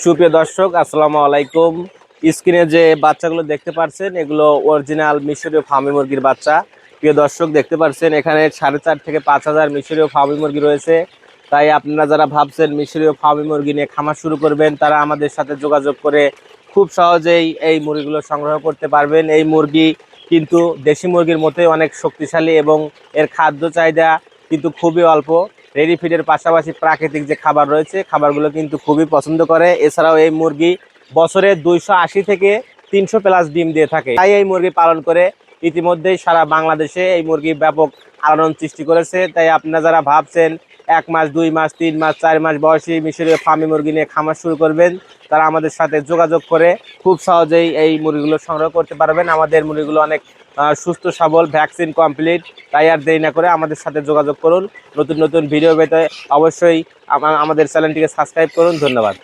সুপ্রিয় দর্শক, আসসালামু আলাইকুম। স্ক্রিনে যে বাচ্চাগুলো দেখতে পাচ্ছেন, এগুলো অরিজিনাল মিশরীয় ফার্মি মুরগির বাচ্চা। প্রিয় দর্শক, দেখতে পাচ্ছেন এখানে 4,500 থেকে 5,000 মিশরীয় ফার্মি মুরগি রয়েছে। তাই আপনারা যারা ভাবছেন মিশরীয় ফার্মি মুরগি নিয়ে খামার শুরু করবেন, তারা আমাদের সাথে যোগাযোগ করে খুব সহজেই এই মুরগিগুলো সংগ্রহ করতে পারবেন। এই মুরগি কিন্তু দেশি মুরগির মতোই অনেক শক্তিশালী এবং এর খাদ্য চাহিদা কিন্তু খুবই অল্প। রেডি ফিডের পাশাপাশি প্রাকৃতিক যে খাবার রয়েছে, খাবারগুলো কিন্তু খুবই পছন্দ করে। এছাড়াও এই মুরগি বছরে 280 থেকে 300 প্লাস ডিম দিয়ে থাকে। তাই এই মুরগি পালন করে ইতিমধ্যেই সারা বাংলাদেশে এই মুরগি ব্যাপক আলোড়ন সৃষ্টি করেছে। তাই আপনারা যারা ভাবছেন 1 মাস, 2 মাস, 3 মাস, 4 মাস বয়সী মিশরীয় ফার্মি মুরগি নিয়ে খামার শুরু করবেন, তারা আমাদের সাথে যোগাযোগ করে খুব সহজেই এই মুরগিগুলো সংগ্রহ করতে পারবেন। আমাদের মুরগিগুলো অনেক সুস্থ সবল, ভ্যাকসিন কমপ্লিট। তাই আর দেরি না করে আমাদের সাথে যোগাযোগ করুন। নতুন নতুন ভিডিও পেতে অবশ্যই আমাদের চ্যানেলটিকে সাবস্ক্রাইব করুন। ধন্যবাদ।